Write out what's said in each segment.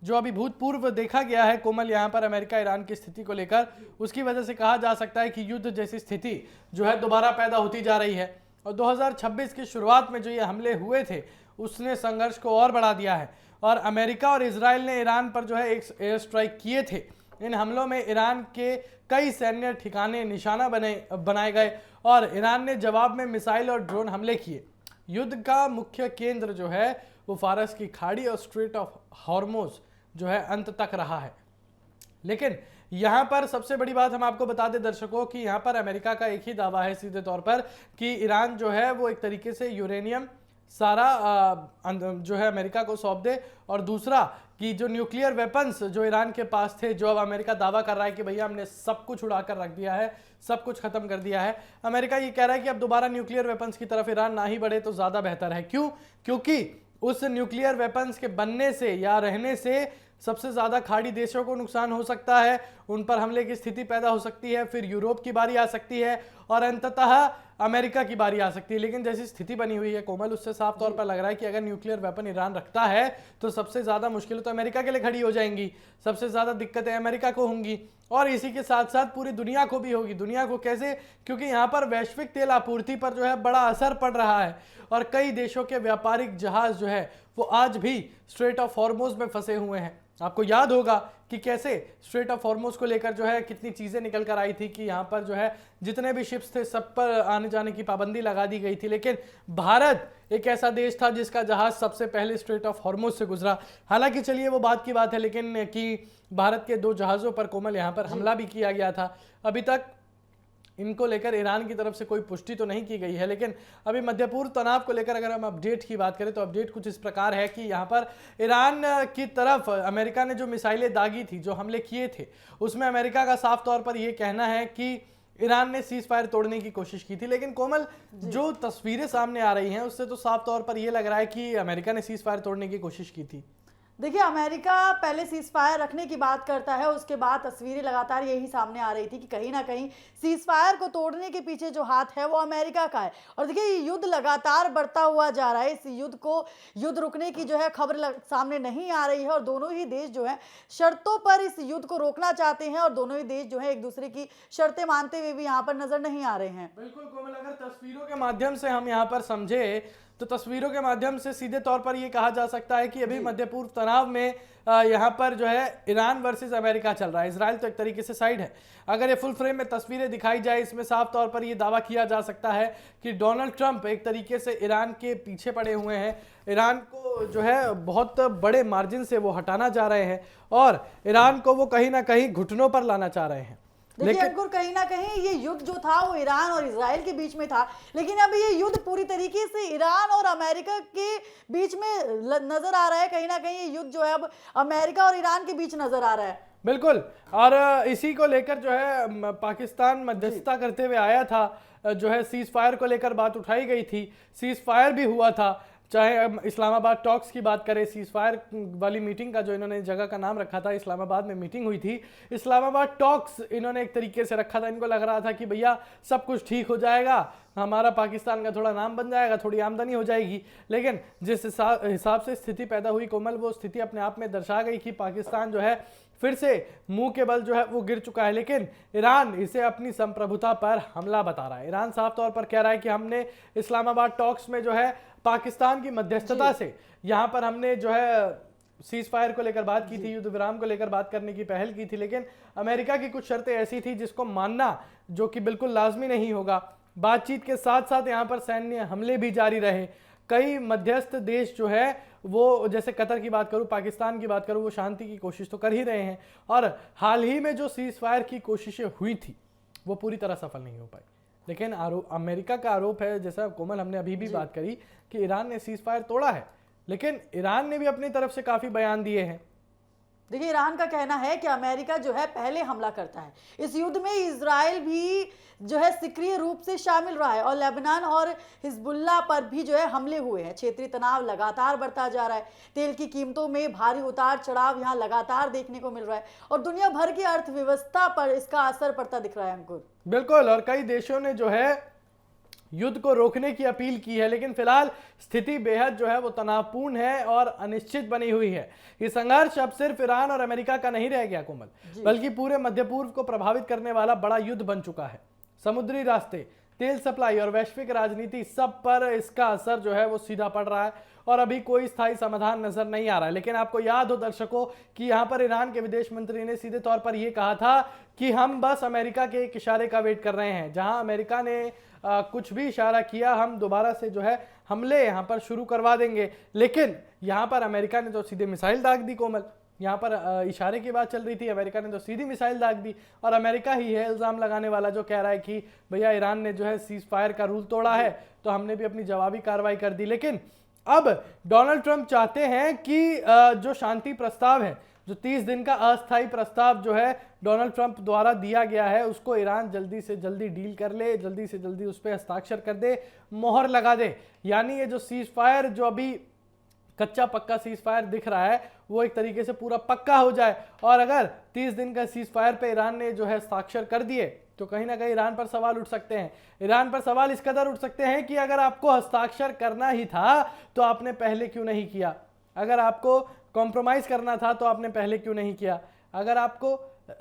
जो अभी भूतपूर्व देखा गया है कोमल यहाँ पर अमेरिका ईरान की स्थिति को लेकर, उसकी वजह से कहा जा सकता है कि युद्ध जैसी स्थिति जो है दोबारा पैदा होती जा रही है। और 2026 की शुरुआत में जो ये हमले हुए थे उसने संघर्ष को और बढ़ा दिया है। और अमेरिका और इजराइल ने ईरान पर जो है एक एयर स्ट्राइक किए थे। इन हमलों में ईरान के कई सैन्य ठिकाने निशाना बनाए गए और ईरान ने जवाब में मिसाइल और ड्रोन हमले किए। युद्ध का मुख्य केंद्र जो है वो फारस की खाड़ी और स्ट्रेट ऑफ हॉर्मुज जो है अंत तक रहा है। लेकिन यहाँ पर सबसे बड़ी बात हम आपको बता दें दर्शकों कि यहाँ पर अमेरिका का एक ही दावा है सीधे तौर पर कि ईरान जो है वो एक तरीके से यूरेनियम सारा जो है अमेरिका को सौंप दे, और दूसरा कि जो न्यूक्लियर वेपन्स जो ईरान के पास थे, जो अब अमेरिका दावा कर रहा है कि भैया हमने सब कुछ उड़ाकर रख दिया है, सब कुछ खत्म कर दिया है। अमेरिका ये कह रहा है कि अब दोबारा न्यूक्लियर वेपन्स की तरफ ईरान ना ही बढ़े तो ज़्यादा बेहतर है। क्यों? क्योंकि उस न्यूक्लियर वेपन्स के बनने से या रहने से सबसे ज़्यादा खाड़ी देशों को नुकसान हो सकता है, उन पर हमले की स्थिति पैदा हो सकती है, फिर यूरोप की बारी आ सकती है और अंततः अमेरिका की बारी आ सकती है। लेकिन जैसी स्थिति बनी हुई है कोमल, उससे साफ तौर पर लग रहा है कि अगर न्यूक्लियर वेपन ईरान रखता है तो सबसे ज़्यादा मुश्किलें तो अमेरिका के लिए खड़ी हो जाएंगी, सबसे ज़्यादा दिक्कतें अमेरिका को होंगी और इसी के साथ साथ पूरी दुनिया को भी होगी। दुनिया को कैसे? क्योंकि यहाँ पर वैश्विक तेल आपूर्ति पर जो है बड़ा असर पड़ रहा है और कई देशों के व्यापारिक जहाज जो है वो आज भी स्ट्रेट ऑफ हॉर्मुज में फंसे हुए हैं। आपको याद होगा कि कैसे स्ट्रेट ऑफ हॉर्मुज को लेकर जो है कितनी चीज़ें निकल कर आई थी कि यहाँ पर जो है जितने भी शिप्स थे सब पर आने जाने की पाबंदी लगा दी गई थी। लेकिन भारत एक ऐसा देश था जिसका जहाज सबसे पहले स्ट्रेट ऑफ हॉर्मुज से गुजरा। हालांकि चलिए वो बात की बात है, लेकिन कि भारत के 2 जहाज़ों पर कोमल यहाँ पर हमला भी किया गया था। अभी तक इनको लेकर ईरान की तरफ से कोई पुष्टि तो नहीं की गई है, लेकिन अभी मध्य पूर्व तनाव को लेकर अगर हम अपडेट की बात करें तो अपडेट कुछ इस प्रकार है कि यहाँ पर ईरान की तरफ अमेरिका ने जो मिसाइलें दागी थी, जो हमले किए थे, उसमें अमेरिका का साफ तौर पर यह कहना है कि ईरान ने सीज फायर तोड़ने की कोशिश की थी। लेकिन कोमल, जो तस्वीरें सामने आ रही हैं उससे तो साफ तौर पर यह लग रहा है कि अमेरिका ने सीज फायर तोड़ने की कोशिश की थी। देखिए, अमेरिका पहले सीज फायर रखने की बात करता है, उसके बाद तस्वीरें लगातार यही सामने आ रही थी कि कहीं ना कहीं सीज फायर को तोड़ने के पीछे जो हाथ है वो अमेरिका का है। और देखिए, ये युद्ध लगातार बढ़ता हुआ जा रहा है। इस युद्ध रुकने की जो है खबर सामने नहीं आ रही है और दोनों ही देश जो है शर्तों पर इस युद्ध को रोकना चाहते हैं और दोनों ही देश जो है एक दूसरे की शर्तें मानते हुए भी यहाँ पर नजर नहीं आ रहे हैं। बिल्कुल कोमल, अगर तस्वीरों के माध्यम से हम यहाँ पर समझे तो तस्वीरों के माध्यम से सीधे तौर पर यह कहा जा सकता है कि अभी मध्य पूर्व तनाव में यहाँ पर जो है ईरान वर्सेस अमेरिका चल रहा है। इजराइल तो एक तरीके से साइड है। अगर ये फुल फ्रेम में तस्वीरें दिखाई जाए, इसमें साफ तौर पर यह दावा किया जा सकता है कि डोनाल्ड ट्रंप एक तरीके से ईरान के पीछे पड़े हुए हैं। ईरान को जो है बहुत बड़े मार्जिन से वो हटाना चाह रहे हैं और ईरान को वो कहीं ना कहीं घुटनों पर लाना चाह रहे हैं। देखिए अंकुर, कहीं ना कहीं ये युद्ध जो था वो ईरान और इजराइल के बीच में था, लेकिन अब ये युद्ध पूरी तरीके से ईरान और अमेरिका के बीच में नजर आ रहा है। कहीं ना कहीं ये युद्ध जो है अब अमेरिका और ईरान के बीच नजर आ रहा है। बिल्कुल, और इसी को लेकर जो है पाकिस्तान मध्यस्थता करते हुए आया था। जो है सीज फायर को लेकर बात उठाई गई थी, सीज फायर भी हुआ था। चाहे इस्लामाबाद टॉक्स की बात करें, सीज फायर वाली मीटिंग का जो इन्होंने जगह का नाम रखा था, इस्लामाबाद में मीटिंग हुई थी, इस्लामाबाद टॉक्स इन्होंने एक तरीके से रखा था। इनको लग रहा था कि भैया सब कुछ ठीक हो जाएगा, हमारा पाकिस्तान का थोड़ा नाम बन जाएगा, थोड़ी आमदनी हो जाएगी। लेकिन जिस हिसाब से स्थिति पैदा हुई कोमल, वो स्थिति अपने आप में दर्शा गई कि पाकिस्तान जो है फिर से मुंह के बल जो है वो गिर चुका है। लेकिन ईरान इसे अपनी संप्रभुता पर हमला बता रहा है। ईरान साफ तौर पर कह रहा है कि हमने इस्लामाबाद टॉक्स में जो है पाकिस्तान की मध्यस्थता से यहाँ पर हमने जो है सीज फायर को लेकर बात की थी, युद्ध विराम को लेकर बात करने की पहल की थी। लेकिन अमेरिका की कुछ शर्तें ऐसी थी जिसको मानना जो कि बिल्कुल लाजमी नहीं होगा। बातचीत के साथ साथ यहाँ पर सैन्य हमले भी जारी रहे। कई मध्यस्थ देश जो है वो, जैसे कतर की बात करूं, पाकिस्तान की बात करूं, वो शांति की कोशिश तो कर ही रहे हैं। और हाल ही में जो सीज फायर की कोशिशें हुई थी वो पूरी तरह सफल नहीं हो पाई। लेकिन अमेरिका का आरोप है, जैसा कोमल हमने अभी भी बात करी, कि ईरान ने सीज फायर तोड़ा है। लेकिन ईरान ने भी अपनी तरफ से काफ़ी बयान दिए हैं। देखिए, ईरान का कहना है कि अमेरिका जो है पहले हमला करता है। इस युद्ध में इजराइल भी जो है सक्रिय रूप से शामिल रहा है और लेबनान और हिजबुल्लाह पर भी जो है हमले हुए हैं। क्षेत्रीय तनाव लगातार बढ़ता जा रहा है। तेल की कीमतों में भारी उतार चढ़ाव यहाँ लगातार देखने को मिल रहा है और दुनिया भर की अर्थव्यवस्था पर इसका असर पड़ता दिख रहा है अंकुर। बिल्कुल, और कई देशों ने जो है युद्ध को रोकने की अपील की है। लेकिन फिलहाल स्थिति बेहद जो है वो तनावपूर्ण है और अनिश्चित बनी हुई है। ये संघर्ष अब सिर्फ ईरान और अमेरिका का नहीं रह गया कोमल, बल्कि पूरे मध्य पूर्व को प्रभावित करने वाला बड़ा युद्ध बन चुका है। समुद्री रास्ते, तेल सप्लाई और वैश्विक राजनीति, सब पर इसका असर जो है वो सीधा पड़ रहा है और अभी कोई स्थायी समाधान नजर नहीं आ रहा है। लेकिन आपको याद हो दर्शकों कि यहाँ पर ईरान के विदेश मंत्री ने सीधे तौर पर यह कहा था कि हम बस अमेरिका के एक इशारे का वेट कर रहे हैं। जहां अमेरिका ने कुछ भी इशारा किया, हम दोबारा से जो है हमले यहाँ पर शुरू करवा देंगे। लेकिन यहाँ पर अमेरिका ने तो सीधे मिसाइल दाग दी कोमल। यहाँ पर इशारे की बात चल रही थी, अमेरिका ने तो सीधी मिसाइल दाग दी और अमेरिका ही है इल्जाम लगाने वाला जो कह रहा है कि भैया ईरान ने जो है सीज फायर का रूल तोड़ा है तो हमने भी अपनी जवाबी कार्रवाई कर दी। लेकिन अब डोनाल्ड ट्रंप चाहते हैं कि जो शांति प्रस्ताव है, जो 30 दिन का अस्थायी प्रस्ताव जो है डोनाल्ड ट्रंप द्वारा दिया गया है, उसको ईरान जल्दी से जल्दी डील कर ले, जल्दी से जल्दी उस पर हस्ताक्षर कर दे, मोहर लगा दे। यानी ये जो सीज फायर, जो अभी कच्चा पक्का सीज फायर दिख रहा है, वो एक तरीके से पूरा पक्का हो जाए। और अगर 30 दिन का सीज फायर पे ईरान ने जो है हस्ताक्षर कर दिए तो कहीं ना कहीं ईरान पर सवाल उठ सकते हैं। ईरान पर सवाल इस कदर उठ सकते हैं कि अगर आपको हस्ताक्षर करना ही था तो आपने पहले क्यों नहीं किया, अगर आपको कॉम्प्रोमाइज करना था तो आपने पहले क्यों नहीं किया, अगर आपको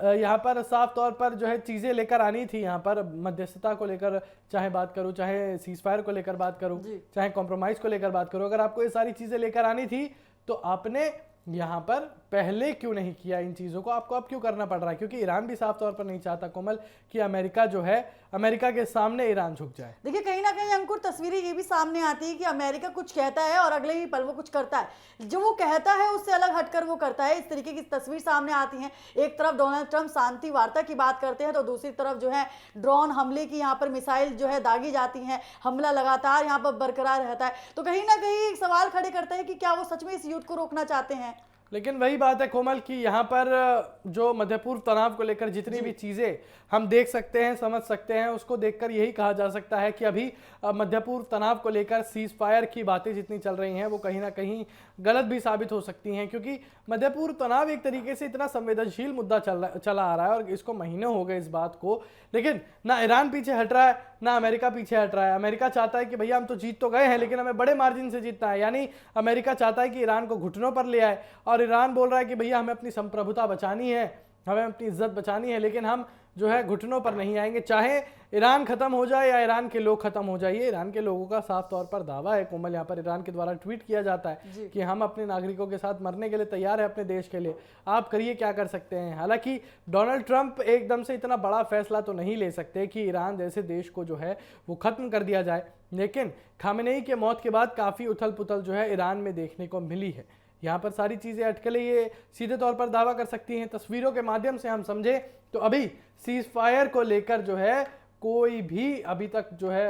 यहाँ पर साफ तौर पर जो है चीज़ें लेकर आनी थी, यहाँ पर मध्यस्थता को लेकर चाहे बात करूँ, चाहे सीज फायर को लेकर बात करूँ, चाहे कॉम्प्रोमाइज़ को लेकर बात करूँ, अगर आपको ये सारी चीज़ें लेकर आनी थी तो आपने यहाँ पर पहले क्यों नहीं किया इन चीज़ों को, आपको अब क्यों करना पड़ रहा है? क्योंकि ईरान भी साफ तौर पर नहीं चाहता कोमल कि अमेरिका जो है, अमेरिका के सामने ईरान झुक जाए। देखिए कहीं ना कहीं अंकुर तस्वीरें ये भी सामने आती है कि अमेरिका कुछ कहता है और अगले ही पल वो कुछ करता है, जो वो कहता है उससे अलग हटकर वो करता है। इस तरीके की तस्वीर सामने आती है। एक तरफ डोनाल्ड ट्रंप शांति वार्ता की बात करते हैं तो दूसरी तरफ जो है ड्रोन हमले की यहाँ पर मिसाइल जो है दागी जाती है, हमला लगातार यहाँ पर बरकरार रहता है। तो कहीं ना कहीं एक सवाल खड़े करता है कि क्या वो सच में इस युद्ध को रोकना चाहते हैं। लेकिन वही बात है कोमल कि यहाँ पर जो मध्य पूर्व तनाव को लेकर जितनी भी चीज़ें हम देख सकते हैं, समझ सकते हैं, उसको देखकर यही कहा जा सकता है कि अभी मध्य पूर्व तनाव को लेकर सीज फायर की बातें जितनी चल रही हैं वो कहीं ना कहीं गलत भी साबित हो सकती हैं। क्योंकि मध्य पूर्व तनाव एक तरीके से इतना संवेदनशील मुद्दा चला आ रहा है और इसको महीनों हो गए इस बात को, लेकिन ना ईरान पीछे हट रहा है ना अमेरिका पीछे हट रहा है। अमेरिका चाहता है कि भैया हम तो जीत तो गए हैं लेकिन हमें बड़े मार्जिन से जीतना है, यानी अमेरिका चाहता है कि ईरान को घुटनों पर ले आए और ईरान बोल रहा है कि भैया हमें अपनी संप्रभुता बचानी है, हमें अपनी इज्जत बचानी है, लेकिन हम जो है घुटनों पर नहीं आएंगे, चाहे ईरान खत्म हो जाए या ईरान के लोग खत्म हो जाइए। ईरान के लोगों का साफ तौर पर दावा है कोमल, यहाँ पर ईरान के द्वारा ट्वीट किया जाता है कि हम अपने नागरिकों के साथ मरने के लिए तैयार है, अपने देश के लिए, आप करिए क्या कर सकते हैं। हालांकि डोनाल्ड ट्रंप एकदम से इतना बड़ा फैसला तो नहीं ले सकते कि ईरान जैसे देश को जो है वो खत्म कर दिया जाए, लेकिन खामेनेई के मौत के बाद काफ़ी उथल पुथल जो है ईरान में देखने को मिली है। यहाँ पर सारी चीज़ें अटकलें ये सीधे तौर पर दावा कर सकती हैं। तस्वीरों के माध्यम से हम समझे तो अभी सीज फायर को लेकर जो है कोई भी अभी तक जो है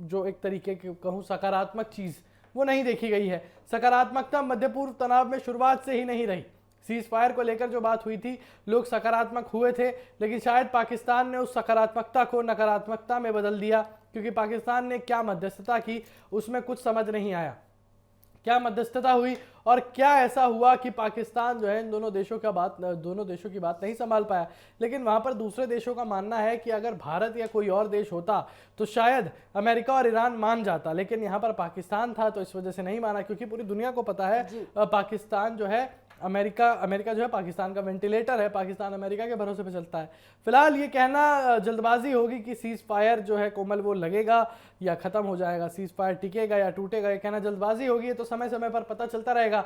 जो एक तरीके की कहूँ सकारात्मक चीज़ वो नहीं देखी गई है। सकारात्मकता मध्य पूर्व तनाव में शुरुआत से ही नहीं रही। सीज फायर को लेकर जो बात हुई थी, लोग सकारात्मक हुए थे, लेकिन शायद पाकिस्तान ने उस सकारात्मकता को नकारात्मकता में बदल दिया, क्योंकि पाकिस्तान ने क्या मध्यस्थता की उसमें कुछ समझ नहीं आया। क्या मध्यस्थता हुई और क्या ऐसा हुआ कि पाकिस्तान जो है इन दोनों देशों की बात नहीं संभाल पाया। लेकिन वहां पर दूसरे देशों का मानना है कि अगर भारत या कोई और देश होता तो शायद अमेरिका और ईरान मान जाता, लेकिन यहाँ पर पाकिस्तान था तो इस वजह से नहीं माना, क्योंकि पूरी दुनिया को पता है पाकिस्तान जो है अमेरिका जो है पाकिस्तान का वेंटिलेटर है, पाकिस्तान अमेरिका के भरोसे पे चलता है। फिलहाल ये कहना जल्दबाजी होगी कि सीज फायर जो है कोमल वो लगेगा या खत्म हो जाएगा, सीज फायर टिकेगा या टूटेगा, ये कहना जल्दबाजी होगी, तो समय समय पर पता चलता रहेगा।